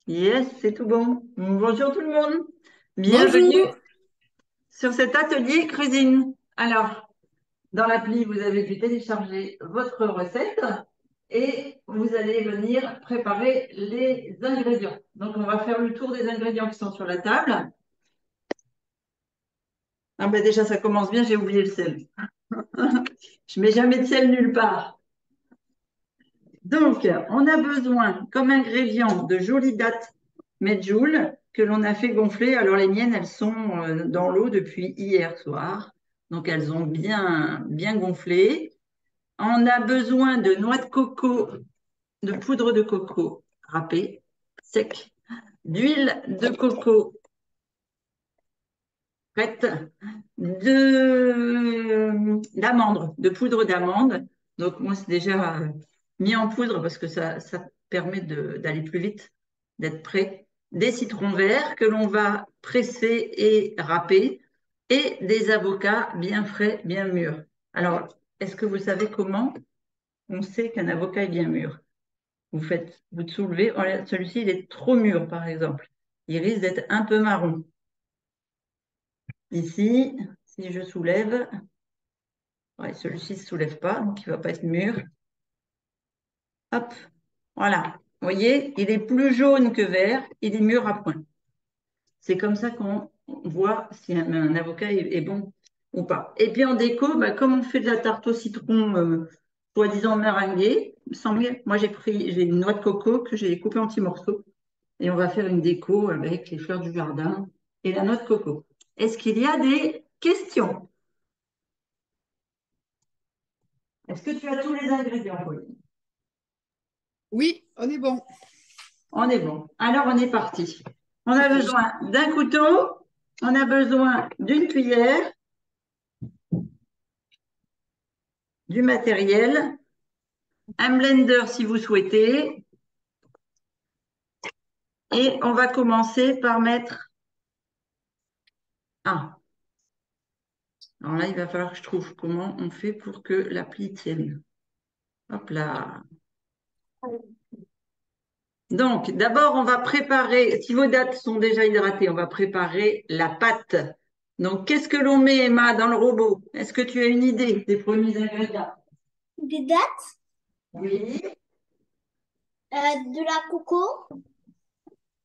Yes, c'est tout bon. Bonjour tout le monde. Bienvenue Bonjour. sur cet atelier cuisine. Alors, dans l'appli, vous avez dû télécharger votre recette et vous allez venir préparer les ingrédients. Donc, on va faire le tour des ingrédients qui sont sur la table. Ah ben déjà, ça commence bien, j'ai oublié le sel. Je mets jamais de sel nulle part. Donc, on a besoin comme ingrédient de jolies dattes medjool que l'on a fait gonfler. Alors, les miennes, elles sont dans l'eau depuis hier soir. Donc, elles ont bien gonflé. On a besoin de noix de coco, de poudre de coco râpée, sec, d'huile de coco prête, d'amandes, de poudre d'amande. Donc, moi, c'est déjà mis en poudre parce que ça permet d'aller plus vite, d'être prêt. Des citrons verts que l'on va presser et râper et des avocats bien frais, bien mûrs. Alors, est-ce que vous savez comment on sait qu'un avocat est bien mûr? Vous soulevez, oh là, celui-ci, il est trop mûr, par exemple. Il risque d'être un peu marron. Ici, si je soulève, ouais, celui-ci ne se soulève pas, donc il ne va pas être mûr. Hop, voilà. Vous voyez, il est plus jaune que vert, il est mûr à point. C'est comme ça qu'on voit si un avocat est bon ou pas. Et puis en déco, bah, comme on fait de la tarte au citron, soi-disant meringuée, moi j'ai une noix de coco que j'ai coupée en petits morceaux et on va faire une déco avec les fleurs du jardin et la noix de coco. Est-ce qu'il y a des questions? Est-ce que tu as tous les ingrédients, Pauline? Oui, on est bon. On est bon. Alors, on est parti. On a besoin d'un couteau, on a besoin d'une cuillère, du matériel, un blender si vous souhaitez, et on va commencer par mettre. Ah, alors là, il va falloir que je trouve comment on fait pour que l'appli tienne. Hop là. Donc, d'abord, on va préparer, si vos dattes sont déjà hydratées, on va préparer la pâte. Donc, qu'est-ce que l'on met, Emma, dans le robot? Est-ce que tu as une idée des premiers ingrédients? Des dattes, Oui, de la coco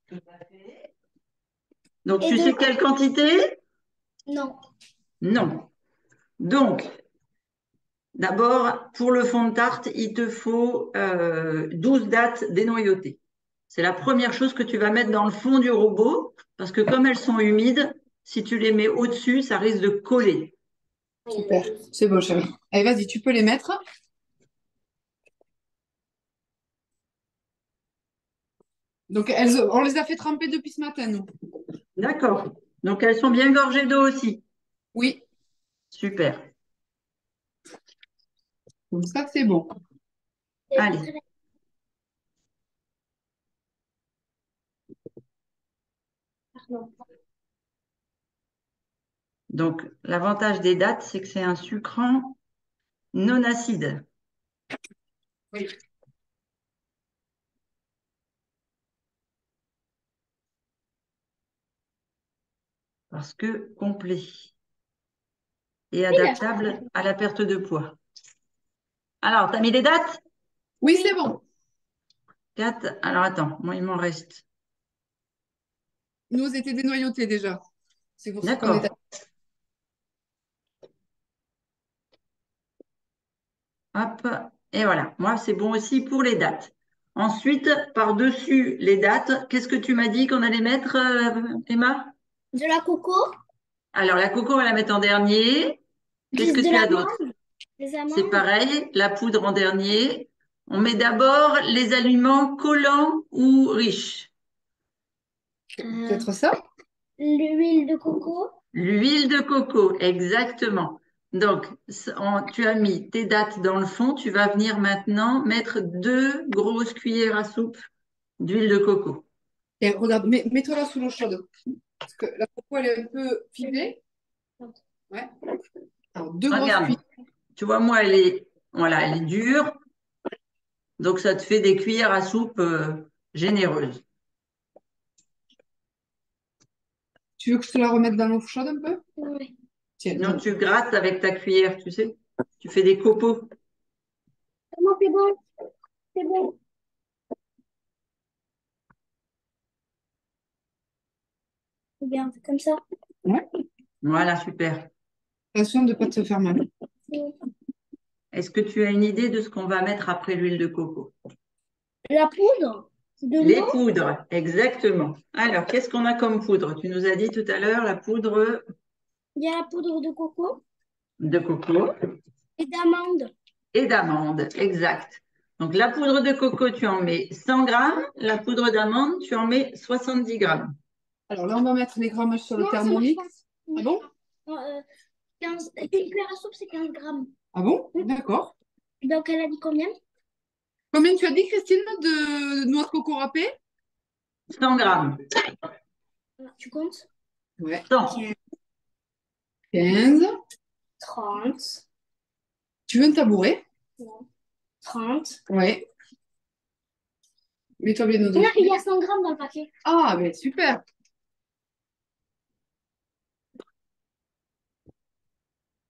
tout à fait. Donc, et tu de... sais quelle quantité? Non. Non. Donc, d'abord, pour le fond de tarte, il te faut 12 dattes dénoyautées. C'est la première chose que tu vas mettre dans le fond du robot, parce que comme elles sont humides, si tu les mets au-dessus, ça risque de coller. Super. C'est bon, chérie. Allez, vas-y, tu peux les mettre. Donc, on les a fait tremper depuis ce matin, nous. D'accord. Donc, elles sont bien gorgées d'eau aussi. Oui, Super. donc ça, c'est bon. Allez. Pardon. Donc, l'avantage des dattes, c'est que c'est un sucrant non acide, Oui. parce que complet et Oui, là. adaptable à la perte de poids. Alors, tu as mis les dates? Oui, Oui. c'est bon. 4. Alors, attends, moi, il m'en reste. Nous, étaient dénoyautés déjà. C'est pour ça qu'on est à... D'accord. Hop. Et voilà. Moi, c'est bon aussi pour les dates. Ensuite, par-dessus les dates, qu'est-ce que tu m'as dit qu'on allait mettre, Emma? De la coco, Alors, la coco, on va la mettre en dernier. Qu'est-ce que de tu as d'autre? l'amande, des C'est amandes. pareil, la poudre en dernier. On met d'abord les aliments collants ou riches. Peut-être ça? L'huile de coco. L'huile de coco, exactement. Donc, tu as mis tes dattes dans le fond. Tu vas venir maintenant mettre 2 grosses cuillères à soupe d'huile de coco. Et regarde, mets-toi là sous l'eau chaude. Parce que la coco, elle est un peu filée. Ouais. Alors, deux grosses Regarde, cuillères. tu vois, moi, voilà, elle est dure. Donc, ça te fait des cuillères à soupe généreuses. Tu veux que je te la remette dans l'eau chaude un peu? Oui. Tiens, Non, tiens. tu grattes avec ta cuillère, tu sais. Tu fais des copeaux. Comment c'est bon? C'est bon. Regarde, comme ça. Ouais. Voilà, super. Attention de ne pas te faire mal. Oui. Est-ce que tu as une idée de ce qu'on va mettre après l'huile de coco? La poudre de Les l'eau. poudres, exactement. Alors, qu'est-ce qu'on a comme poudre? Tu nous as dit tout à l'heure la poudre Il y a la poudre de coco de coco et d'amande. et d'amande, exact. Donc, la poudre de coco, tu en mets 100 grammes. La poudre d'amande, tu en mets 70 grammes. Alors là, on va mettre les grammages sur le Non, ça marche Thermomix. pas. Ah bon? Non, 15, une cuillère à soupe, c'est 15 grammes. Ah bon? Oui. D'accord. Donc, elle a dit combien? Combien tu as dit, Christine, de noix de coco râpées? 100 grammes. Tu comptes? Ouais. 100. 15. 30. Tu veux un tabouret? Non. 30. Ouais. Mets-toi bien au dos. Non, il y a 100 grammes dans le paquet. Ah, ben super.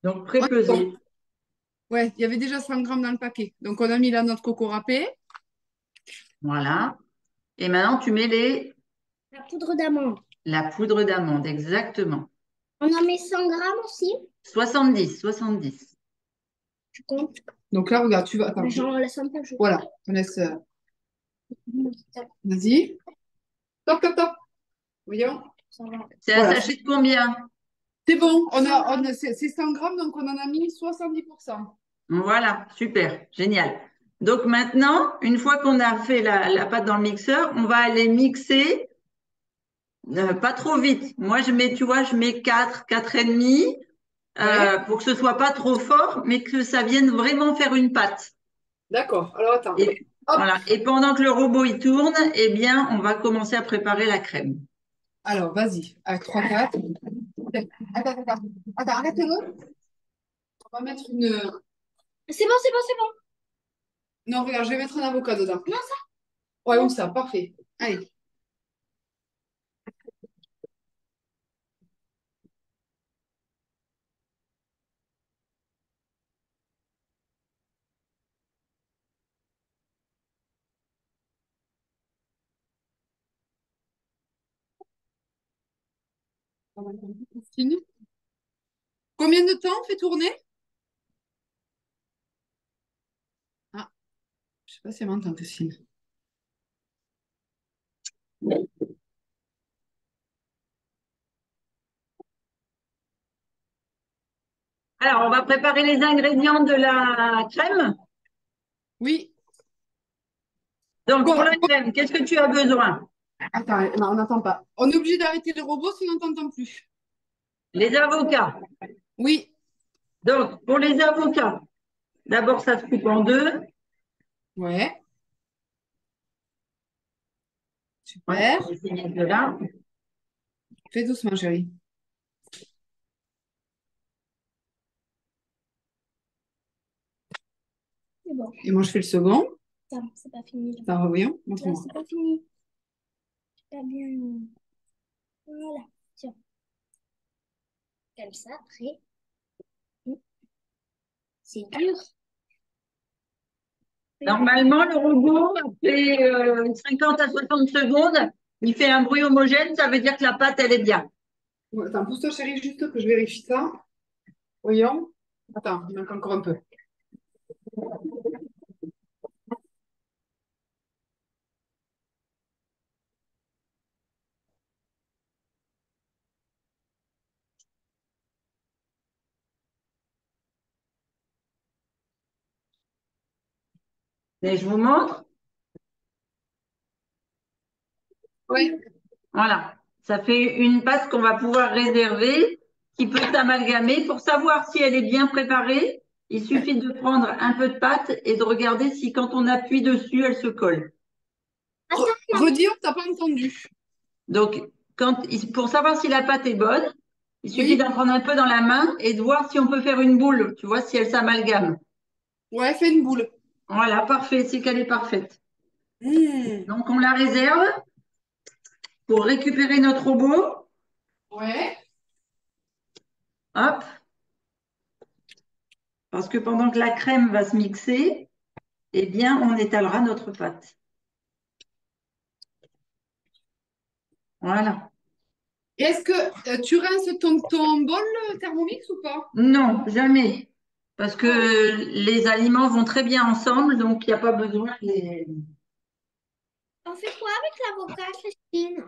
Donc, On est bon. prépeser. Ouais, il y avait déjà 100 grammes dans le paquet. Donc, on a mis la noix de coco râpée. Voilà. Et maintenant, tu mets La poudre d'amande. la poudre d'amande, exactement. On en met 100 grammes aussi. 70, 70. Tu comptes? Donc là, regarde, tu vas. Attends. Mais j'en laisse un peu. Voilà, on laisse. Vas-y. Top, top, top. Voyons. Ça va. C'est un Voilà. sachet de combien? C'est bon, c'est 100 grammes, donc on en a mis 70%. Voilà, super, génial. Donc maintenant, une fois qu'on a fait la pâte dans le mixeur, on va aller mixer, pas trop vite. Moi, je mets, tu vois, je mets 4, 4 et demi, Ouais, pour que ce soit pas trop fort, mais que ça vienne vraiment faire une pâte. d'accord. Alors attends. Et Hop. voilà. Et pendant que le robot il tourne, eh bien, on va commencer à préparer la crème. Alors, vas-y, avec 3, 4. Attends, attends, attends. Attends, arrête-le. On va mettre une. C'est bon, c'est bon, c'est bon. Non, regarde, je vais mettre un avocat dedans. Non, ça. Ouais, ou ça, parfait. Allez. Fini. Combien de temps on fait tourner? Ah, je sais pas si elle m'entend, Christine. Alors, on va préparer les ingrédients de la crème. Oui. Donc, pour Bon, la crème, qu'est-ce que tu as besoin? attends, non, on n'entend pas. On est obligé d'arrêter le robot sinon on n'entend plus. Les avocats. Oui. Donc, pour les avocats, d'abord, ça se coupe en deux. Ouais. Ouais, Super. on va essayer de là. Fais doucement, chérie. C'est bon. Et moi, je fais le second. Ça, c'est pas fini. Là, Attends, voyons. là Montre-moi. c'est pas fini. C'est pas bien. Voilà. Tiens. Comme ça, après. C'est dur. Normalement, le robot, après 50 à 60 secondes, il fait un bruit homogène, ça veut dire que la pâte, elle est bien. Ouais, attends, pousse-toi, chérie, juste que je vérifie ça. Voyons. Attends, il manque encore un peu. Et je vous montre. Oui. Voilà. Ça fait une pâte qu'on va pouvoir réserver, qui peut s'amalgamer. Pour savoir si elle est bien préparée, il suffit de prendre un peu de pâte et de regarder si quand on appuie dessus, elle se colle. Redis, on t'a pas entendu. Donc, pour savoir si la pâte est bonne, il suffit Oui. d'en prendre un peu dans la main et de voir si on peut faire une boule, tu vois, si elle s'amalgame. Ouais, fais une boule. Voilà, parfait, c'est qu'elle est parfaite. Mmh. Donc, on la réserve pour récupérer notre robot. Ouais. Hop. Parce que pendant que la crème va se mixer, eh bien, on étalera notre pâte. Voilà. Et est-ce que tu rinces ton bol Thermomix ou pas? Non, jamais. Parce que les aliments vont très bien ensemble, donc il n'y a pas besoin de les... On fait quoi avec l'avocat, Christine?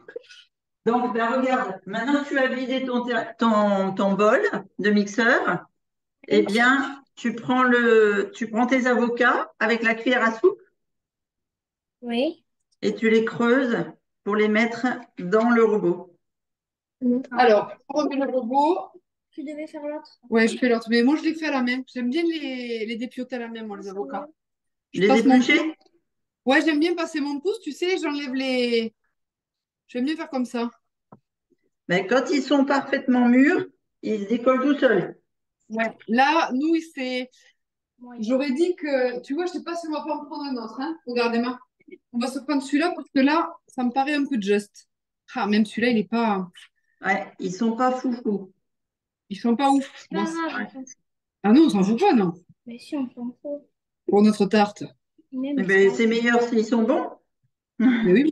Donc, ben, regarde, maintenant que tu as vidé ton bol de mixeur, eh bien, tu prends tes avocats avec la cuillère à soupe Oui. et tu les creuses pour les mettre dans le robot. Alors, on remet le robot. Tu devais faire l'autre. Ouais, je fais l'autre. Mais moi, je les fais à la main. J'aime bien les dépioter à la main, moi, les avocats. Je Les passe mon pouce. éplucher? Ouais, j'aime bien passer mon pouce, tu sais, j'enlève les. J'aime bien faire comme ça. Ben, quand ils sont parfaitement mûrs, ils se décollent tout seuls. Ouais. Là, nous, c'est. Moi, J'aurais dit que. Tu vois, je sais pas si on va pas en prendre un autre, hein. Regarde, Emma. On va se prendre celui-là parce que là, ça me paraît un peu juste. Ah, même celui-là, il est pas. Ouais, ils sont pas foufou. Ils sont pas ouf. c'est pas grave. On s'en fout. Ah non, on s'en fout pas, non. Mais si, on s'en fout. Pour notre tarte. Mais, Eh mais c'est ben, pas c'est grave. meilleur s'ils sont bons. Mais oui.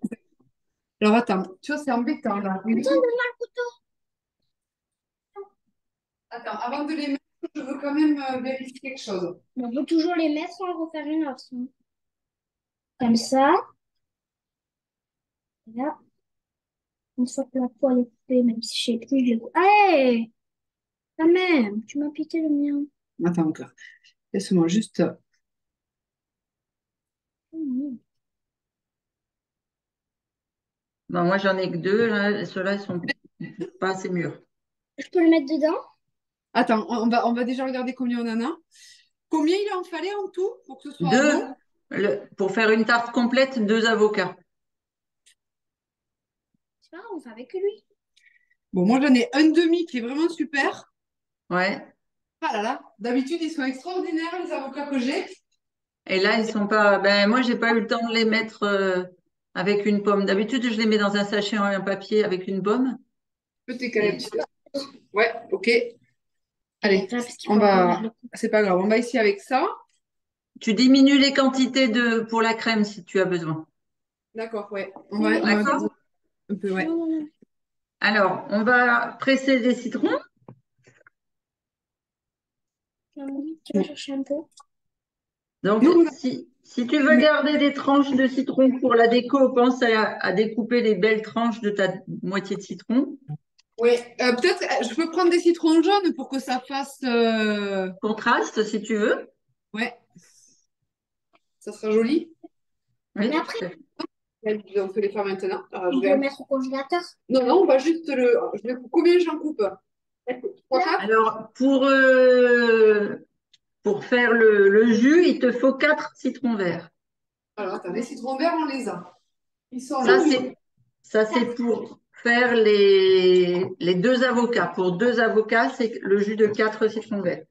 Alors attends, tu vois, c'est embêtant là. Attends, donne-moi le couteau. Attends, avant de les mettre, je veux quand même vérifier quelque chose. On peut toujours les mettre sans en refaire une autre. Comme ça. Et là, une fois que la poêle est coupée, même si je sais plus, je l'ai coupée. Allez! Quand même, tu m'as piqué le mien. Attends encore. Laisse-moi juste. Mhm. Ben, moi, j'en ai que deux. Là. Ceux-là, ils sont pas assez mûrs. Je peux le mettre dedans? Attends, on va déjà regarder combien on en a. Combien il en fallait en tout pour que ce soit Deux, bon? pour faire une tarte complète, deux avocats. C'est pas grave, on fait avec lui. Bon, moi j'en ai un demi qui est vraiment super. Ouais. Ah là là, d'habitude ils sont extraordinaires les avocats que j'ai. Et là, ils sont pas. Ben, moi, j'ai pas eu le temps de les mettre avec une pomme. D'habitude, je les mets dans un sachet en un papier avec une pomme. Je peux t'écaler un Et petit peu. Ouais, ok. Allez, Allez, parce qu'il on faut encore va. le C'est pas grave, on va ici avec ça. tu diminues les quantités pour la crème si tu as besoin. D'accord, ouais. On va D'accord? un peu, ouais. Non, non, non. Alors, on va presser des citrons. Non, non, tu vas chercher un peu. Donc, Nous, si tu veux garder des tranches de citron pour la déco, pense à découper les belles tranches de ta moitié de citron. oui, peut-être je peux prendre des citrons jaunes pour que ça fasse. Contraste, si tu veux. Ouais, ça sera joli. Oui, Mais tout après, à fait. On peut les faire maintenant. Alors, on peut le mettre au congélateur. Non, non, on va juste le. Combien j'en coupe? Trois, Là, quatre? Alors, pour faire le jus, il te faut 4 citrons verts. Alors, attends, les citrons verts, on les a. Ils sont Ça, là. c'est pour faire les deux avocats. Pour deux avocats, c'est le jus de 4 citrons verts.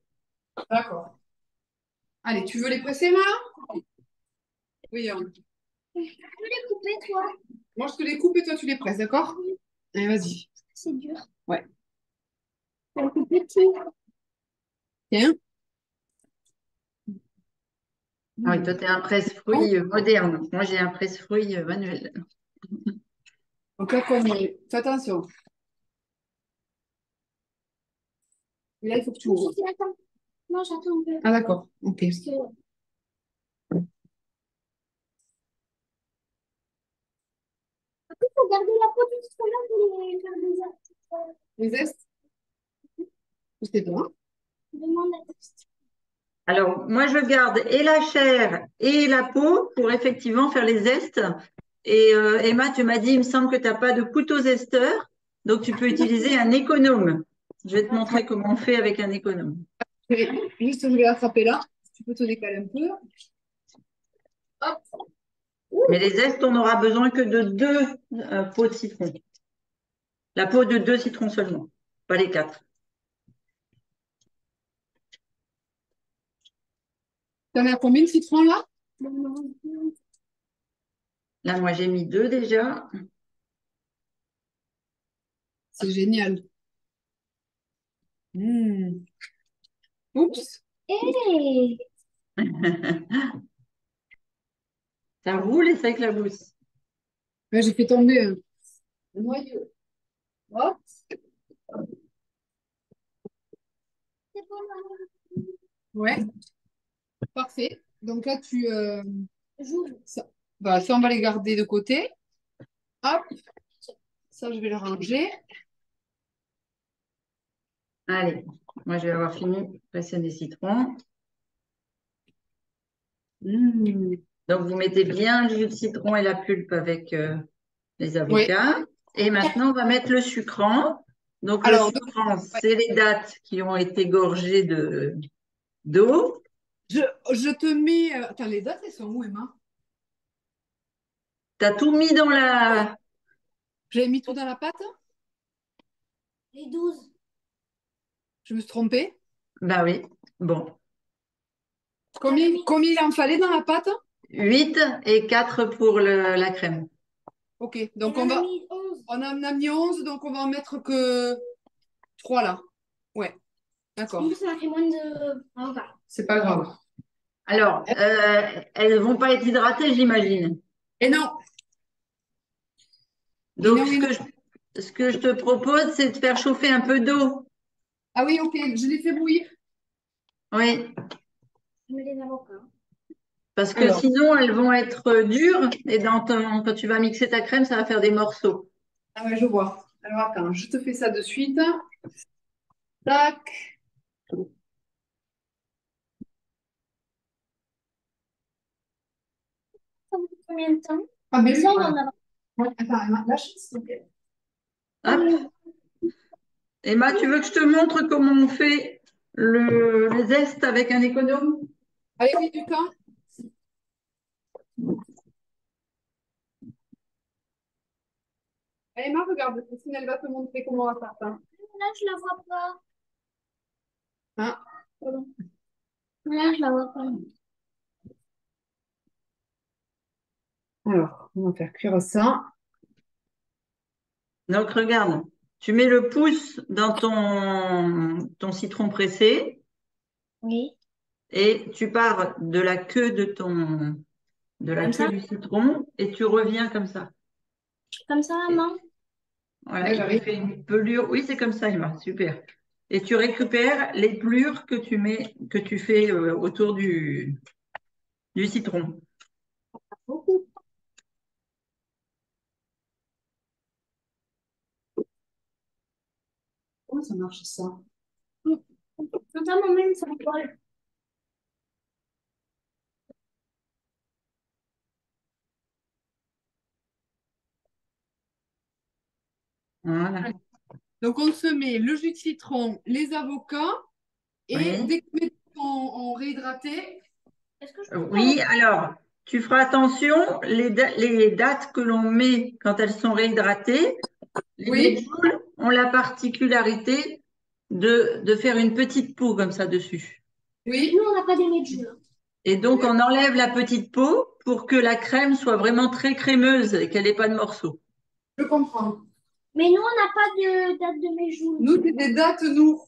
D'accord. Allez, tu veux les presser, moi, là? Oui, tu peux les couper, toi. moi, je te les coupe et toi, tu les presses, d'accord? Allez, vas-y. C'est dur. Ouais. C'est un peu petit. Tiens. Ah oui, toi, tu es un presse-fruits moderne. Moi, j'ai un presse-fruits manuel. Donc là, comme. Fais attention. Et là, il faut que tu ouvres. Attends. Non, j'attends un peu. Ah, d'accord. Ok. Parce que... Après, il faut garder la peau du citron pour les faire des autres. Les zestes? Je sais pas. Demande à Alors, moi, je garde et la chair et la peau pour effectivement faire les zestes. Et Emma, tu m'as dit, il me semble que tu n'as pas de couteau zesteur, donc tu peux utiliser un économe. Je vais te montrer comment on fait avec un économe. Juste, je vais attraper là. Tu peux te décaler un peu. Hop. Mais les zestes, on n'aura besoin que de deux pots de citron. La peau de deux citrons seulement, pas les quatre. T'en as combien de citrons là? Là, moi, j'ai mis deux déjà. C'est génial. Mmh. Oups. Hé, Ça roule et ça éclabousse. Ouais, j'ai fait tomber un noyau. Hop. c'est bon, maman. Ouais, parfait. Donc là, J'ouvre. ça, on va les garder de côté. Hop, ça, je vais le ranger. Allez, moi je vais avoir fini de presser des citrons. Mmh. Donc vous mettez bien le jus de citron et la pulpe avec les Oui. avocats. Et maintenant, on va mettre le sucrant. Donc le Alors, sucrant, ouais. c'est les dattes qui ont été gorgées d'eau. Je, je te mets. Attends, les dates, elles sont où, Emma? Tu as tout mis dans la... J'avais mis tout dans la pâte? Les 12. Je me suis trompée. Bah oui, bon. Combien il en fallait dans la pâte? 8 et 4 pour la crème. Ok, Elle donc en a mis 11. on en a mis 11, donc on va en mettre que 3 là. Ouais, En d'accord. plus, ça m'a fait moins de. Ah, voilà. C'est pas grave. Alors, elles vont pas être hydratées, j'imagine. Et non, et Donc, non, et non. ce que je te propose, c'est de faire chauffer un peu d'eau. Ah oui, ok, je l'ai fait bouillir. Oui, Je mets les avocats. parce que Alors, sinon, elles vont être dures et quand tu vas mixer ta crème, ça va faire des morceaux. ah ouais, je vois. Alors attends, je te fais ça de suite. Tac. Ça vous fait combien de temps? Ah, mais Et ça, oui, on va voilà. en avoir. Ouais, attends, Emma, lâche, s'il te plaît. Hop. Emma, tu veux que je te montre comment on fait le zeste avec un économe? Allez, oui, du temps. Allez, Emma, regarde, Christine, elle va te montrer comment on va faire ça. Là, je la vois pas. Hein? Pardon. Là, je la vois pas. Alors, on va faire cuire ça. Donc, regarde, tu mets le pouce dans ton citron pressé Oui. et tu pars de la queue de la Comme queue ça? du citron et tu reviens comme ça. Comme ça, Et maman? voilà, Là, et tu j'arrive. fais une pelure. Oui, c'est comme ça, Emma, super. Et tu récupères les pelures que tu mets, que tu fais autour du citron. Beaucoup. Comment ça marche ça? Notamment même, ça me parle. Voilà. Donc, on se met le jus de citron, les avocats, et Oui. dès qu'on met on réhydraté, Est-ce que je peux faire Oui, alors, tu feras attention, les dates que l'on met quand elles sont réhydratées, les oui, medjool ont la particularité de faire une petite peau comme ça dessus. oui, Nous, on n'a pas des jus. Et donc, on enlève la petite peau pour que la crème soit vraiment très crémeuse et qu'elle n'ait pas de morceaux. je comprends. Mais nous, on n'a pas de date de mes jours. Nous, c'est des dates, nous.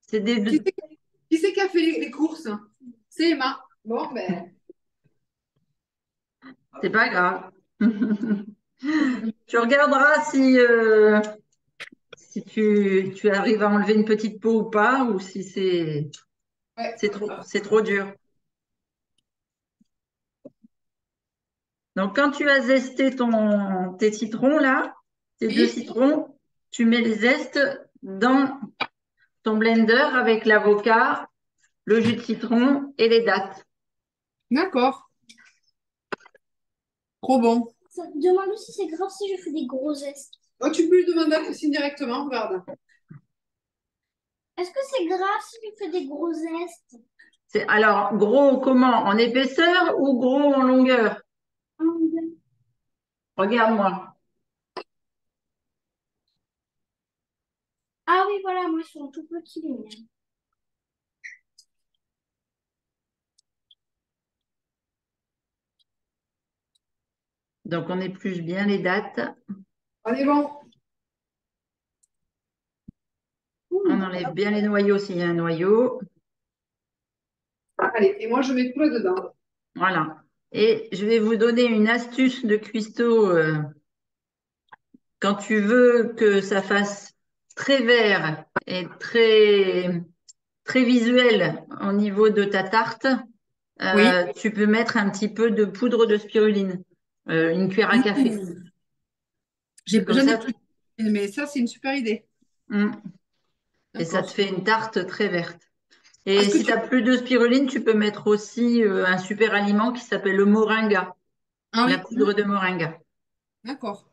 C'est Qui c'est qui c'est qui a fait les courses? C'est Emma. Bon, ben, c'est pas grave. Tu regarderas si tu arrives à enlever une petite peau ou pas, ou si ouais. c'est trop dur. Donc, quand tu as zesté tes citrons, là, tes deux Oui, citrons, tu mets les zestes dans ton blender avec l'avocat, le jus de citron et les dattes. d'accord. Trop bon. Demande si c'est grave si je fais des gros gestes. Oh, tu peux lui demander à Christine directement, regarde. Est-ce que c'est grave si je fais des gros gestes? Alors, gros comment? En épaisseur ou gros en longueur? Regarde-moi. Ah oui, voilà, moi, ils sont tout petits, les miens. Donc, on épluche bien les dattes. Allez, bon. Ouh, enlève bien les noyaux s'il y a un noyau. Allez, et moi, je mets tout là-dedans. Voilà. Et je vais vous donner une astuce de cuistot. Quand tu veux que ça fasse très vert et très visuel au niveau de ta tarte, Oui. tu peux mettre un petit peu de poudre de spiruline, une cuillère à café. Mmh. Comme J'en ai ça, plus, mais ça, c'est une super idée. hum, et ça te D'accord. fait une tarte très verte. Et Est-ce que si tu tu... n'as plus de spiruline, tu peux mettre aussi un super aliment qui s'appelle le moringa, Ah la oui, poudre de moringa. d'accord.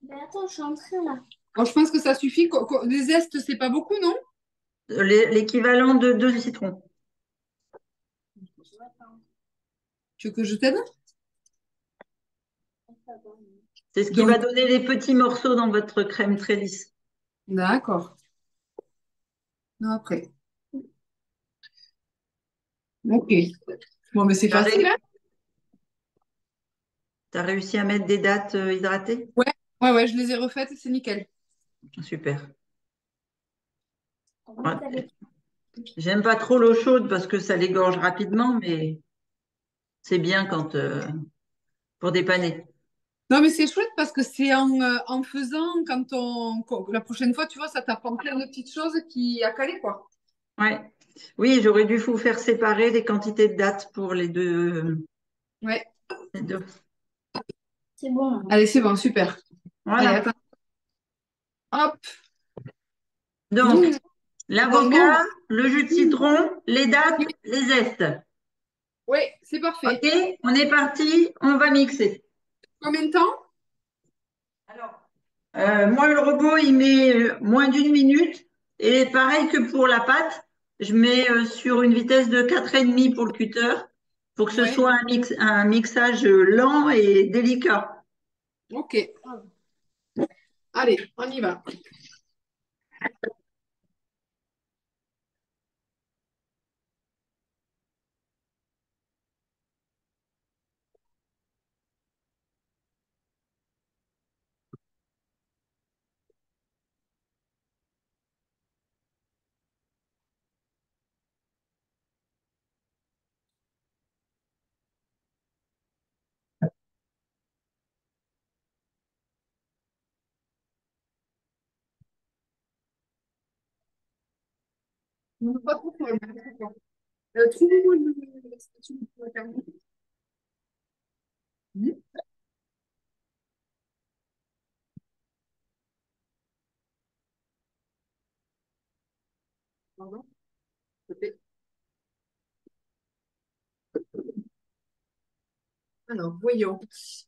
Mais attends, je suis en train là. Alors, je pense que ça suffit. Des zestes, c'est pas beaucoup, non? L'équivalent de 2 citrons. Tu veux que je t'aide? C'est ce qui va Donc, donner les petits morceaux dans votre crème très lisse. d'accord. Après. Ok. Bon, mais c'est T'as facile, ré- hein? t'as réussi à mettre des dattes hydratées? Ouais, ouais, ouais, je les ai refaites, c'est nickel. Super. On va Ouais. mettre avec. J'aime pas trop l'eau chaude parce que ça l'égorge rapidement, mais c'est bien pour dépanner. Non, mais c'est chouette parce que c'est en faisant, la prochaine fois, tu vois, ça t'apprend plein de petites choses qui à caler, quoi. Ouais. Oui, j'aurais dû vous faire séparer les quantités de dattes pour les deux. Ouais. Les deux. C'est bon. Allez, c'est bon, super. Allez, Voilà. attends. Hop. Donc, Mmh. Bon, l'avocat, bon. le jus de citron, les dattes, les zestes. Oui, c'est parfait. OK, on est parti, on va mixer. Combien de temps? Alors, moi, le robot, il met moins d'1 minute. Et pareil que pour la pâte, je mets sur une vitesse de 4,5 pour le cutter pour que ce Ouais. soit un mixage lent et délicat. Ok. Allez, on y va. Non, pas trop fort, pas trop fort. Trouvez-moi la statue pour la terminer. Mmh. Pardon, peut-être. Alors, voyons.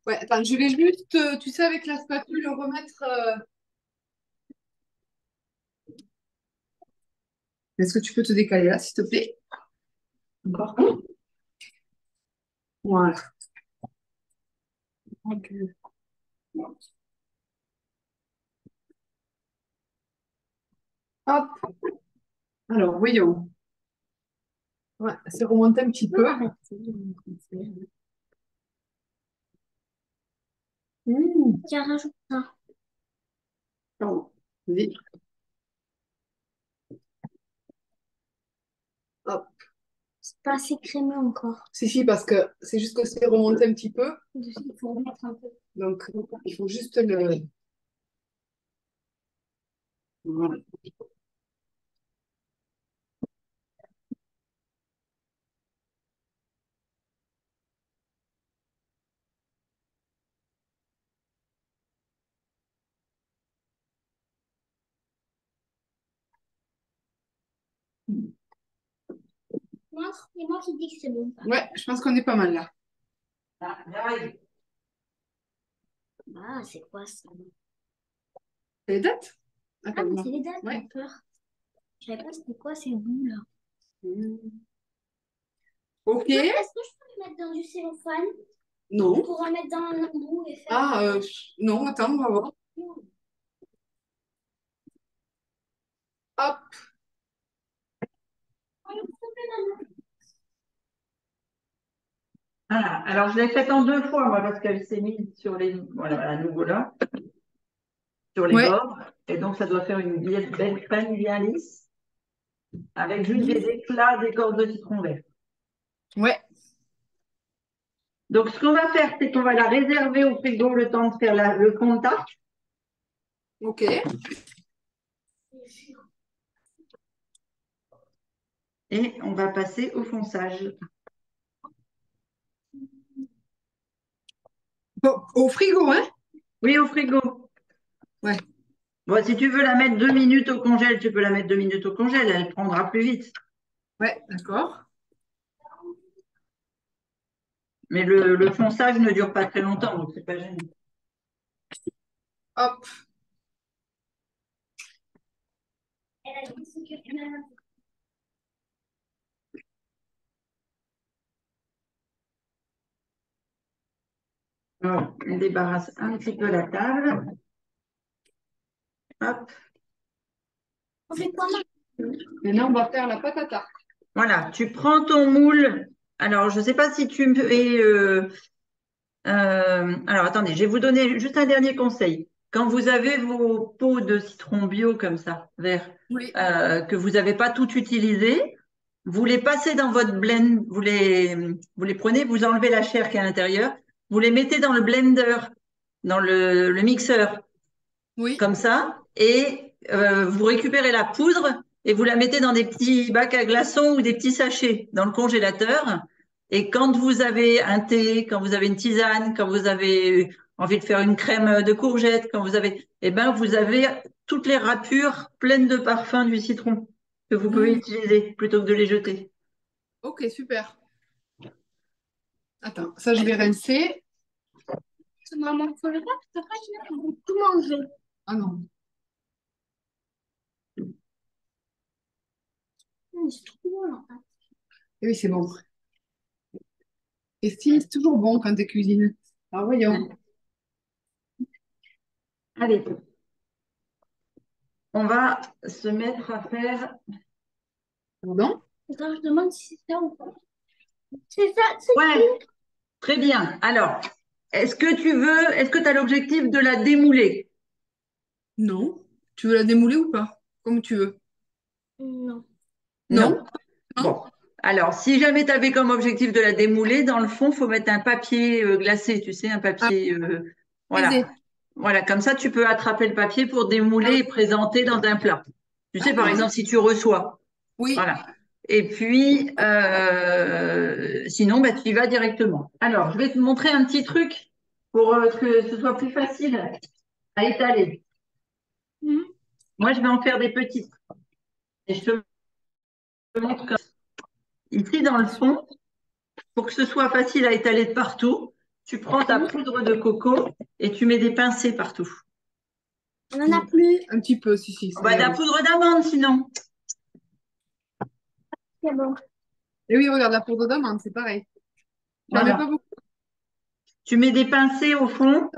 Ouais, attends, je vais juste, tu sais, avec la spatule, remettre. Est-ce que tu peux te décaler là, s'il te plaît? Encore. Voilà. Ok. Hop. Alors, voyons. Ouais, c'est remonté un petit peu. Mmh. Tiens, rajoute ça. Pardon. Vas-y. Hop. C'est pas assez crémeux encore. Si, si, parce que c'est juste que c'est remonté un petit peu. Il faut remettre un peu. Donc, il faut juste le. Voilà. C'est moi qui dis que c'est bon. Ouais, je pense qu'on est pas mal là. Ah, j'arrive. Ah, c'est quoi ça? C'est les dates? Ah, Attends, mais non. c'est les dates, j'ai Ouais. peur. Je savais pas c'était quoi ces bouts là. Mmh. Ok. Est-ce que je peux les mettre dans du cellophane Non. pour en mettre dans un bout et faire. Ah, non, attends, on va voir. Hop. Voilà. Alors, je l'ai faite en 2 fois, moi, parce qu'elle s'est mise sur les. Voilà, à nouveau là. sur les Ouais. bords. Et donc, ça doit faire une belle crème bien lisse avec juste des éclats d'écorce de citron vert. Ouais. Donc, ce qu'on va faire, c'est qu'on va la réserver au frigo le temps de faire le fond de tarte. Ok. Et on va passer au fonçage. Au frigo, hein? Oui, au frigo. Ouais. Bon, si tu veux la mettre 2 minutes au congèle, tu peux la mettre 2 minutes au congèle, elle prendra plus vite. Ouais, d'accord. Mais le fonçage ne dure pas très longtemps, donc c'est pas gênant. Hop. Elle a dit ce que Alors, on débarrasse un petit peu la table. Hop, on fait quoi Maintenant, on va faire la pâte à tarte. voilà, tu prends ton moule. Alors, je ne sais pas si tu es. Alors, attendez, je vais vous donner juste un dernier conseil. Quand vous avez vos pots de citron bio comme ça, verts, Oui. que vous n'avez pas tout utilisé, vous les passez dans votre blend, vous les prenez, vous enlevez la chair qui est à l'intérieur, vous les mettez dans le blender, dans le mixeur, Oui. comme ça, et vous récupérez la poudre et vous la mettez dans des petits bacs à glaçons ou des petits sachets dans le congélateur. Et quand vous avez un thé, quand vous avez une tisane, quand vous avez envie de faire une crème de courgette, quand vous avez, eh ben, vous avez toutes les râpures pleines de parfum du citron que vous pouvez utiliser plutôt que de les jeter. Ok, super. Attends, ça, je vais rincer. Maman, faut le faire, parce qu'après, je vais tout manger. Ah non. C'est trop bon, en fait. Eh oui, c'est bon. Et si, c'est toujours bon quand tu cuisines. Alors, voyons. Allez, on va se mettre à faire. Pardon? Attends, je demande si c'est ça ou pas. C'est ça, c'est Ouais, très bien. Alors, est-ce que tu as l'objectif de la démouler? Non. Tu veux la démouler ou pas? Comme tu veux. Non. Non. Non? Non? Bon. Alors, si jamais tu avais comme objectif de la démouler, dans le fond, il faut mettre un papier glacé, tu sais, un Ah, papier. Voilà. baiser. Voilà, comme ça, tu peux attraper le papier pour Ah démouler oui. et présenter dans un plat. Tu sais, par D'accord. exemple, si tu reçois. Oui. Voilà. Et puis, sinon, bah, tu y vas directement. Alors, je vais te montrer un petit truc pour que ce soit plus facile à étaler. Mhm. Moi, je vais en faire des petites. Et je te montre comme ici dans le fond, pour que ce soit facile à étaler de partout, tu prends ta poudre de coco et tu mets des pincées partout. On n'en a plus. Un petit peu, si, Oh, ça bah, de la ira. poudre d'amande sinon. C'est bon. Et oui, regarde, la poudre d'amande, c'est pareil. Tu n'en mets pas Voilà. beaucoup. Tu mets des pincées au fond,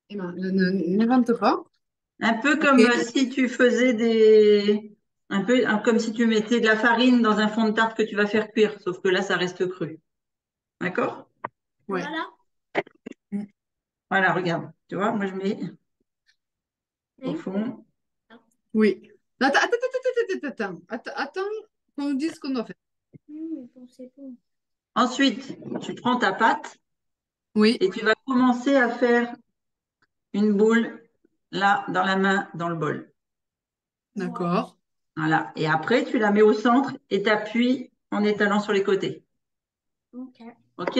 Emma, n'invente pas. un peu Ok. comme si tu faisais des. Un peu comme si tu mettais de la farine dans un fond de tarte que tu vas faire cuire, sauf que là, ça reste cru. D'accord? Ouais. Voilà. Voilà, regarde. Tu vois, moi, je mets au Hein. fond. Oui. Attends, attends qu'on nous dise ce qu'on doit faire. Bon, c'est bon. Ensuite, tu prends ta pâte Oui, et tu vas commencer à faire une boule là, dans la main, dans le bol. d'accord. Voilà. Et après, tu la mets au centre et tu appuies en étalant sur les côtés. Ok. OK?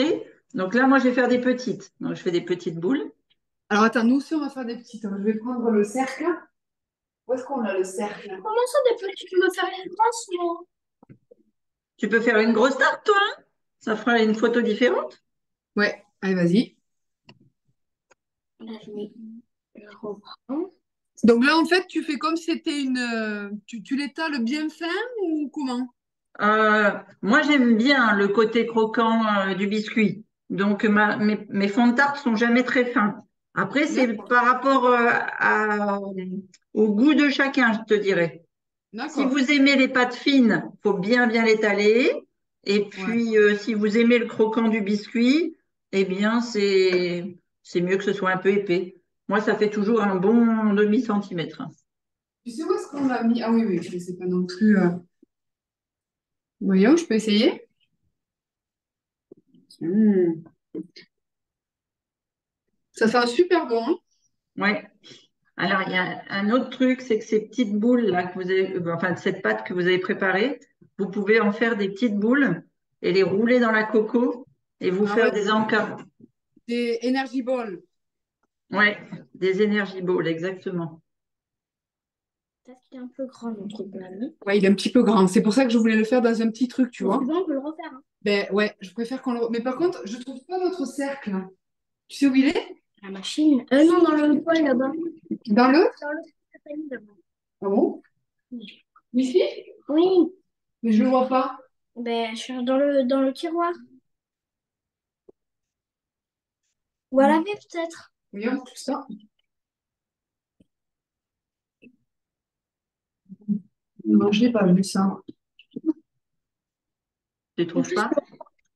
Donc là, moi, je vais faire des petites. Donc, je fais des petites boules. Alors attends, nous aussi on va faire des petites. Je vais prendre le cercle. Où est-ce qu'on a le cercle? Comment ça, des petits, tu me faire une grosse, moi? Tu peux faire une grosse tarte, toi, hein. Ça fera une photo différente. Ouais, allez, vas-y. Là, je reprends. Donc là, en fait, tu fais comme si c'était une. Tu l'étales bien fin ou comment? Moi, j'aime bien le côté croquant du biscuit. Donc, mes fonds de tarte sont jamais très fins. Après, c'est D'accord, par rapport au goût de chacun, je te dirais. Si d'accord. vous aimez les pâtes fines, faut bien bien l'étaler. Et Ouais. puis, si vous aimez le croquant du biscuit, eh bien, c'est mieux que ce soit un peu épais. Moi, ça fait toujours un bon demi-centimètre. Tu sais où est-ce qu'on l'a mis? Ah oui, oui, je sais pas non plus. Voyons, je peux essayer. Hmm. Ça fait un super bon, hein. Ouais. Alors, il y a un autre truc, c'est que ces petites boules là que vous avez, enfin, cette pâte que vous avez préparée, vous pouvez en faire des petites boules et les rouler dans la coco et vous Ah faire ouais, des encas. des Energy Ball. Ouais, des energy balls, exactement. Peut-être qu'il est un peu grand, mon truc là, non? Ouais, il est un petit peu grand. C'est pour ça que je voulais le faire dans un petit truc, tu Mais vois. c'est bon, on peut le refaire, hein. Ben ouais, je préfère qu'on le. Mais par contre, je trouve pas notre cercle. Tu sais où il est? La machine. Non, dans le poêle là-bas. Dans le. Dans le truc là-bas. Ah bon? Oui. Ici? Oui. Mais je le vois pas. Ben, je cherche dans le tiroir. Ou à laver peut-être. Regarde tout ça. Non, je l'ai pas vu ça. Tu En trouves plus, pas?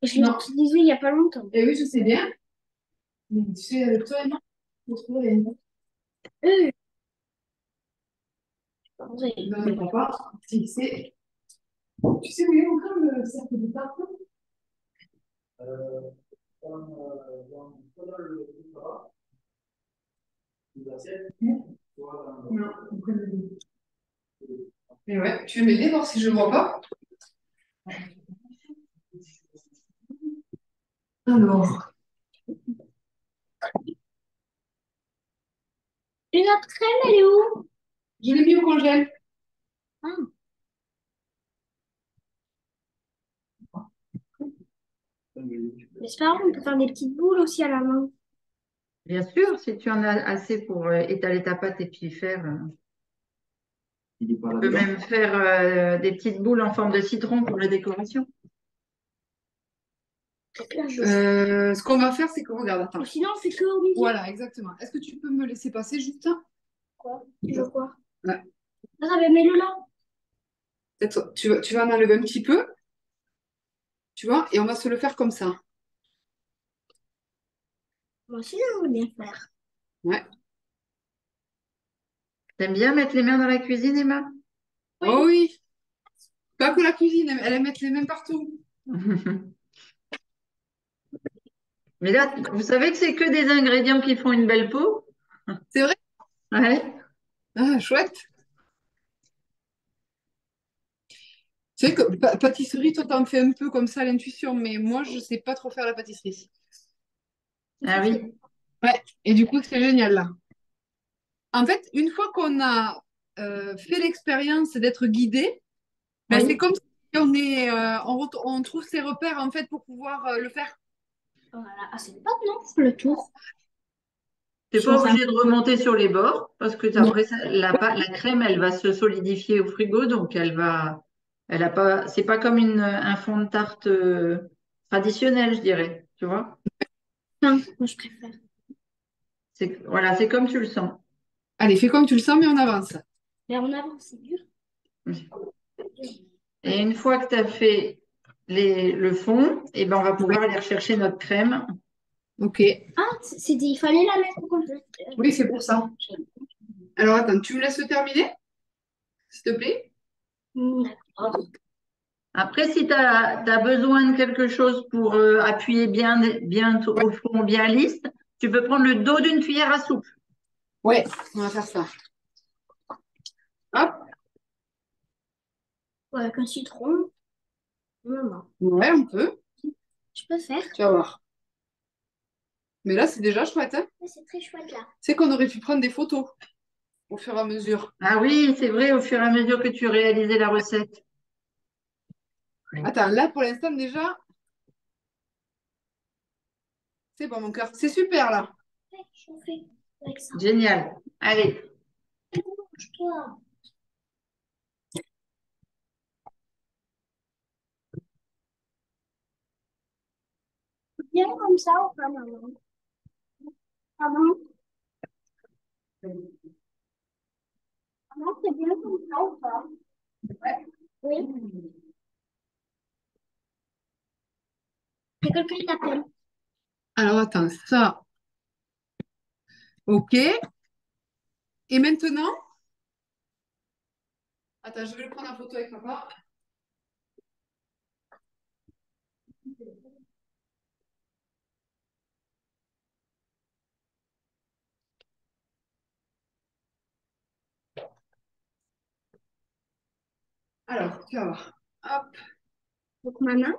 je l'ai Non. utilisé il y a pas longtemps. Et oui, je sais bien. Mais tu sais, avec toi et moi, je trouve rien. Euh, ouais. Non, je ne vois pas. Si, c'est. Tu sais où il est encore le cercle de partout? Non, on connaît. Mais ouais, tu veux m'aider voir si je ne vois pas? Alors, Et notre crème, elle est où? je l'ai mis au congèle. Ah, mais c'est pas grave, on peut faire des petites boules aussi à la main. Bien sûr, si tu en as assez pour étaler ta pâte et puis faire. Tu peux même faire des petites boules en forme de citron pour la décoration. Et puis là, Ce qu'on va faire, c'est que regarde, attends. sinon, on fait que au milieu. Voilà, exactement. Est-ce que tu peux me laisser passer juste un? Quoi? Tu veux quoi? Ouais. Ah, ben mets-le là. Peut-être, tu vas en enlever un petit peu, tu vois, et on va se le faire comme ça. Moi aussi, j'aimerais bien faire. Ouais. T'aimes bien mettre les mains dans la cuisine, Emma? Oh oui, pas que la cuisine, elle aime mettre les mains partout. Mais là, vous savez que c'est que des ingrédients qui font une belle peau? C'est vrai? Ouais. Ah, chouette. Tu sais que pâtisserie, toi, t'en fais un peu comme ça à l'intuition, mais moi, je sais pas trop faire la pâtisserie. Ah oui. Ouais, et du coup, c'est génial là. En fait, une fois qu'on a fait l'expérience d'être guidé, ben, c'est Oui. comme si on trouve ses repères en fait pour pouvoir le faire. Voilà. Ah, c'est pas non, le tour. T'es Si pas on fait un- obligé de remonter sur les bords parce que Non. après la crème, elle va se solidifier au frigo, donc elle a pas, c'est pas comme un fond de tarte traditionnel, je dirais. Tu vois? Non, moi je préfère. Voilà, c'est comme tu le sens. Allez, fais comme tu le sens, mais on avance. Mais en avant, c'est dur. Et une fois que tu as fait le fond, et ben on va Ouais. pouvoir aller rechercher notre crème. Ok. Ah, il fallait la mettre au complet. Oui, c'est pour ça. Alors attends, tu me laisses terminer, s'il te plaît? D'accord. Après, si tu as besoin de quelque chose pour appuyer bien au fond, bien lisse, tu peux prendre le dos d'une cuillère à soupe. Ouais, on va faire ça. Hop. Ouais, avec un citron. Non, non. Ouais, on peut. Je peux faire. Tu vas voir. Mais là, c'est déjà chouette, hein? Ouais, c'est très chouette là. C'est qu'on aurait pu prendre des photos au fur et à mesure. Ah oui, c'est vrai, au fur et à mesure que tu réalisais la recette. Attends, là, pour l'instant, déjà, c'est bon, mon cœur. C'est super, là. Ouais, j'en fais avec ça. Génial. Allez, Toi. Bien comme ça ou pas, maman? Maman, maman, c'est bien comme ça ou pas? Oui. C'est quelqu'un qui t'appelle. Alors, attends, ça, Ok. Et maintenant, attends, je vais le prendre en photo avec papa. Alors, tu vas voir. Hop, Donc ma main,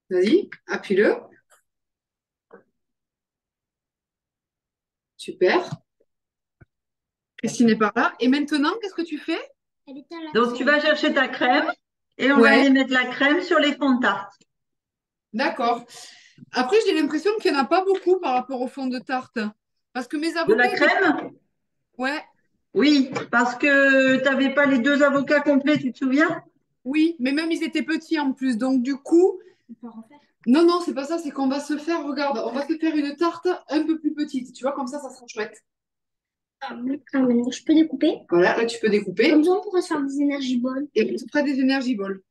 vas-y, appuie-le. Super. Christine est par là. Et maintenant, qu'est-ce que tu fais? elle est à la Donc, tu crème. vas chercher ta crème et on va Ouais, aller mettre la crème sur les fonds de tarte. d'accord. Après, j'ai l'impression qu'il n'y en a pas beaucoup par rapport au fond de tarte. Parce que mes De la avocats étaient... crème? Ouais, Oui, parce que tu n'avais pas les deux avocats complets, tu te souviens? oui, mais même ils étaient petits en plus. Donc, du coup, On peut refaire. non, non, c'est pas ça. C'est qu'on va se faire, regarde, on va se faire une tarte un peu plus petite. Tu vois, comme ça sera chouette. Maintenant, je peux découper. Voilà, là, tu peux découper. Comme ça, on pourrait se faire des énergies balls. Et tu feras des énergies balls.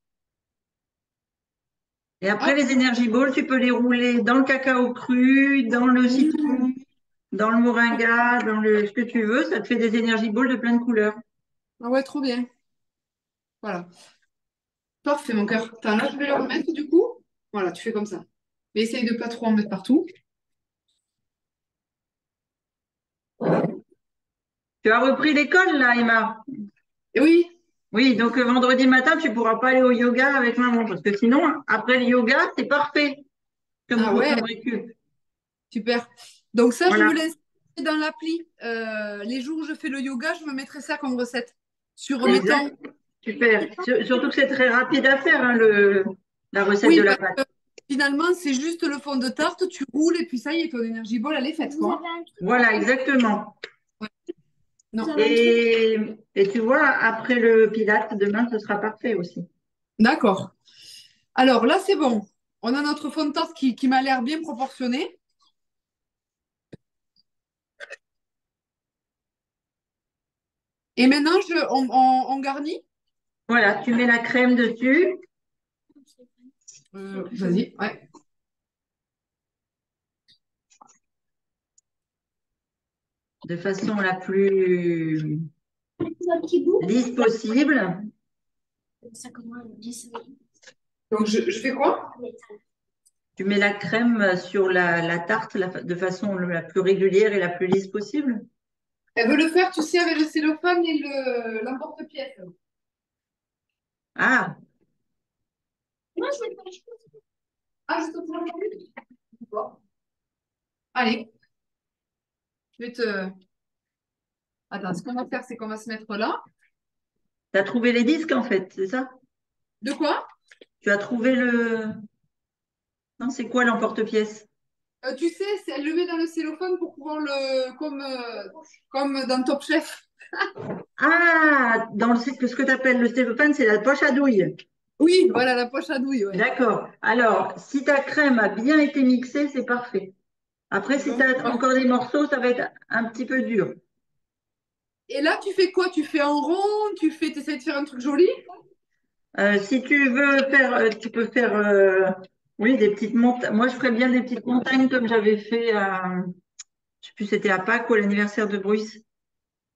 Et après, Hop. les Energy Balls, tu peux les rouler dans le cacao cru, dans le citron, dans le moringa, dans le ce que tu veux. Ça te fait des Energy Balls de plein de couleurs. Ah ouais, trop bien. Voilà. Parfait, mon cœur. Attends, là, je vais le remettre du coup. Voilà, tu fais comme ça. Mais essaye de pas trop en mettre partout. Tu as repris l'école, là, Emma? Et oui. Oui, donc vendredi matin, tu pourras pas aller au yoga avec maman, parce que sinon, après le yoga, c'est parfait Ah ouais, comme récup. super. Donc ça, je Voilà. me laisse dans l'appli. Les jours où je fais le yoga, je me mettrai ça comme recette. Sur, mettons, Exact. Super. Surtout que c'est très rapide à faire, hein, la recette de oui, la parce pâte. que finalement, c'est juste le fond de tarte, tu roules et puis ça y est, ton énergie ball, elle est faite, Vous quoi. avez un truc? Voilà, exactement. Ouais. Vous Non. avez un truc? Et tu vois, après le Pilate, demain, ce sera parfait aussi. D'accord. Alors là, c'est bon. On a notre fond de tarte qui m'a l'air bien proportionné. Et maintenant, on garnit. Voilà, tu mets la crème dessus. Vas-y, ouais. De façon la plus Un petit bout? lisse possible. Ça commence à 10 secondes. Donc, je fais quoi? Tu mets la crème sur la tarte de façon la plus régulière et la plus lisse possible. Elle veut le faire, tu sais, avec le cellophane et l'emporte-pièce. Ah, Moi, je vais pas. Ah, je te prends. Bon. Allez, je vais te... Attends, ce qu'on va faire, c'est qu'on va se mettre là. tu as trouvé les disques en fait, c'est ça? De quoi? Tu as trouvé le... Non, c'est quoi l'emporte-pièce? Tu sais, elle le met dans le cellophane pour pouvoir le... comme dans Top Chef. Ah, ce que tu appelles le stéphane, c'est la poche à douille. Oui, voilà, la poche à douille, ouais. D'accord. Alors, si ta crème a bien été mixée, c'est parfait. Après, si tu Donc, as encore des morceaux, ça va être un petit peu dur. et là, tu fais quoi? Tu fais en rond? T'essaies de faire un truc joli? Si tu veux faire, tu peux faire, oui, des petites montagnes. Moi, je ferais bien des petites montagnes comme j'avais fait je sais plus, c'était à Pâques ou à l'anniversaire de Bruce. Tu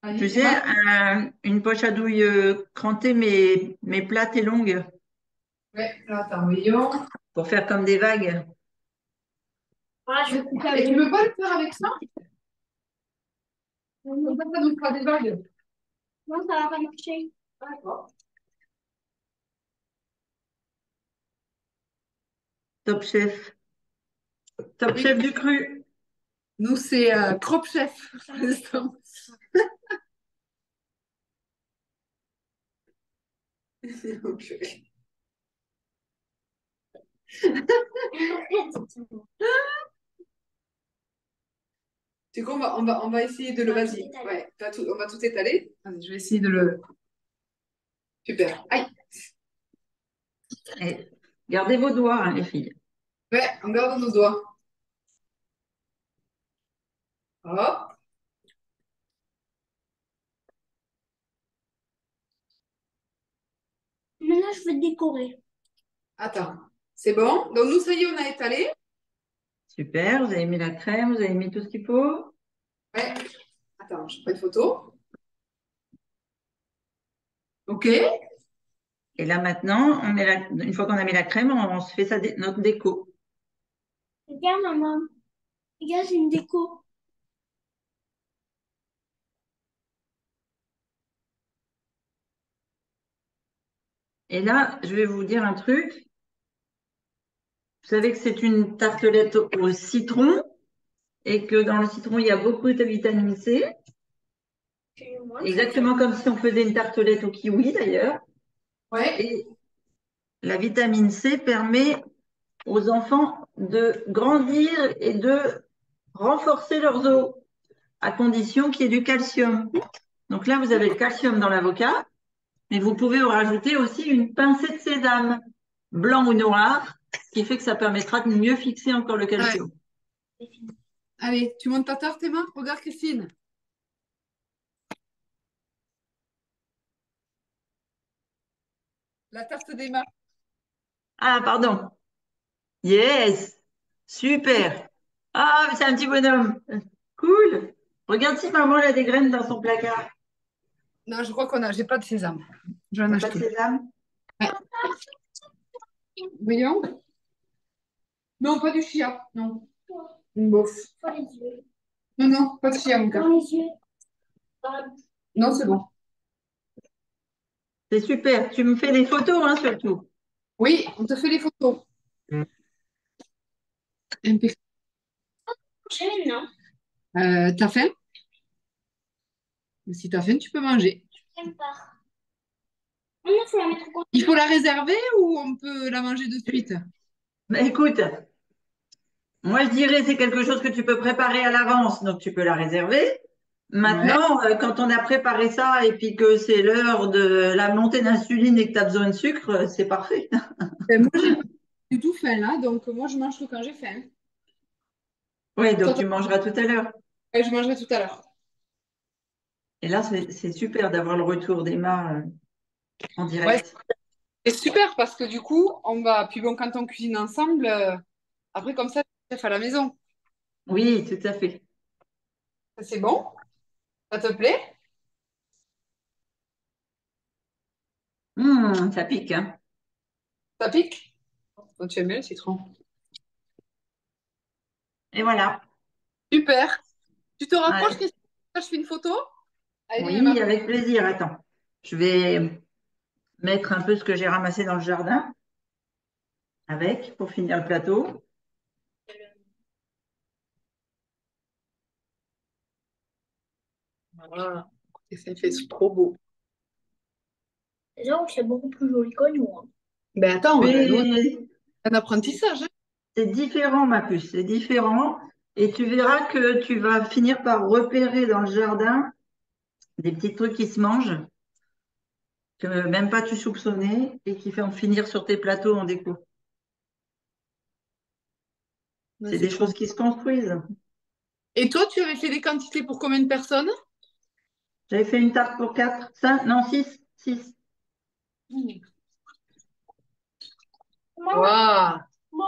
Allez, sais, dis-moi. une poche à douille crantée, mais plate et longue, Ouais, là, attends, voyons. pour faire comme des vagues. Voilà, je vais couper Et avec. tu veux pas le faire avec ça? Comme ça nous fera des vagues. Non, ça va pas marcher. D'accord. Top chef. Top Oui, chef du cru. nous, c'est Crop Chef. pour l'instant. Ok. Tu sais quoi, on va essayer de le. On va tout Vas-y. étaler. Ouais, on va tout étaler. Vas-y, je vais essayer de le. Super. Aïe. Et gardez vos doigts, hein, les filles. Ouais, on garde nos doigts. Hop. Maintenant, je vais décorer. Attends. C'est bon. Donc, nous, ça y est, on a étalé. Super, vous avez mis la crème, vous avez mis tout ce qu'il faut. Ouais. Attends, je prends une photo. OK. Et là maintenant, une fois qu'on a mis la crème, on se fait notre déco. Regarde, maman. Regarde, j'ai une déco. Et là, je vais vous dire un truc. Vous savez que c'est une tartelette au citron et que dans le citron, il y a beaucoup de vitamine C. Je lui montre. Exactement comme si on faisait une tartelette au kiwi d'ailleurs. Ouais. Et la vitamine C permet aux enfants de grandir et de renforcer leurs os, à condition qu'il y ait du calcium. Donc là, vous avez le calcium dans l'avocat, mais vous pouvez rajouter aussi une pincée de sésame, blanc ou noir, ce qui fait que ça permettra de mieux fixer encore le Ouais. calcium. Allez, tu montes ta tarte, Emma? Regarde, Christine. La tarte d'Emma. Ah, pardon. Yes, super. Ah, c'est un petit bonhomme. Cool. Regarde si maman a des graines dans son placard. Non, je crois j'ai pas de sésame. Je vais en T'as pas de acheter. sésame? Ouais. Voyons. Non, pas du chia. Non. Une bof. Pour les yeux. Non, non, pas de chia, mon Pour gars. les yeux. Non, c'est bon. C'est super. Tu me fais des photos, hein, surtout. Oui, on te fait les photos. Impeccable. J'ai non. T'as faim? Si t'as faim, tu peux manger. J'aime pas. Oh non, faut la mettre au Il faut la réserver ou on peut la manger de suite? Bah, écoute, moi je dirais c'est quelque chose que tu peux préparer à l'avance, donc tu peux la réserver. Ouais. Maintenant, quand on a préparé ça et puis que c'est l'heure de la montée d'insuline et que tu as besoin de sucre, c'est parfait. Moi, j'ai pas du tout faim là, donc moi, je mange que quand j'ai faim. Oui, donc Toi, tu mangeras tout à l'heure. ouais, je mangerai tout à l'heure. Et là, c'est super d'avoir le retour d'Emma en Ouais, direct. c'est super parce que du coup, on va. Puis bon, quand on cuisine ensemble, après, comme ça, chef à la maison. Oui, tout à fait. Ça, c'est bon? Ça te plaît? Ça pique, hein. Ça pique? Toi, tu aimes bien le citron. Et voilà. Super. Tu te rapproches, Ouais. Christine? Je fais une photo? Allez, Oui, Emma. avec plaisir. Attends, je vais mettre un peu ce que j'ai ramassé dans le jardin avec pour finir le plateau. Voilà. Et ça fait trop beau. J'avoue que c'est beaucoup plus joli que nous, hein. Ben attends, nous, on Mais a un apprentissage, hein. c'est différent, ma puce, c'est différent. Et tu verras que tu vas finir par repérer dans le jardin des petits trucs qui se mangent, que même pas tu soupçonnais et qui font finir sur tes plateaux en déco. Ouais, C'est c'est des trop choses beau. qui se construisent. Et toi, tu avais fait des quantités pour combien de personnes? J'avais fait une tarte pour 4, 5, non, 6, 6. Maman, Waouh! maman,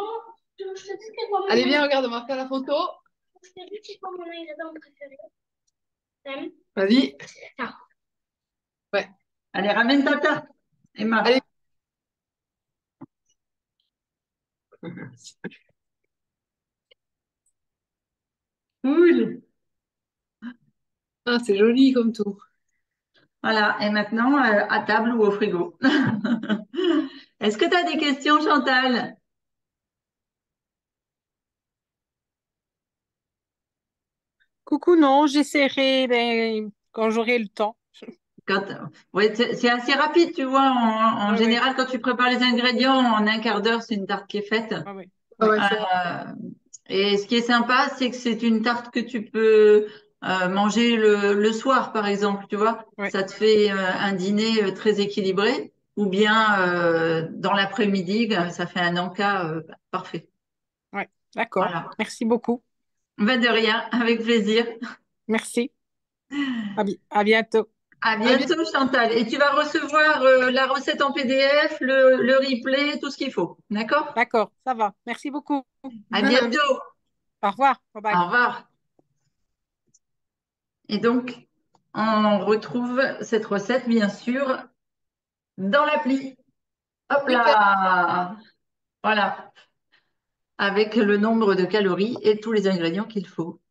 je te dis c'est quoi Allez, viens, regarde, on va faire la photo. Je te dis c'est quoi mon ingrédient préféré. T'aimes? Vas-y. Ah. Ouais. Allez, ramène ta tarte, Allez. Emma. Cool. Ah, c'est joli comme tout. Voilà, et maintenant, à table ou au frigo. Est-ce que tu as des questions, Chantal? Coucou, non, j'essaierai ben, quand j'aurai le temps. Quand, ouais, c'est assez rapide, tu vois. En Oui, oui, général, quand tu prépares les ingrédients, en un quart d'heure, c'est une tarte qui est faite. oui, oui, Ah oui. ouais, c'est vrai. Euh, et ce qui est sympa, c'est que c'est une tarte que tu peux manger le soir, par exemple, tu vois. Oui, Ça te fait un dîner très équilibré, ou bien dans l'après-midi, ça fait un encas parfait. oui. D'accord. Voilà. Merci beaucoup. Va de rien, avec plaisir. Merci. À bientôt. À Ah bien, bientôt, Chantal. Et tu vas recevoir la recette en PDF, le replay, tout ce qu'il faut. D'accord? D'accord, ça va. Merci beaucoup. À voilà, bien. bientôt. Au revoir. Bye Au bye. revoir. Et donc, on retrouve cette recette, bien sûr, dans l'appli. Hop Super. là! Voilà, avec le nombre de calories et tous les ingrédients qu'il faut.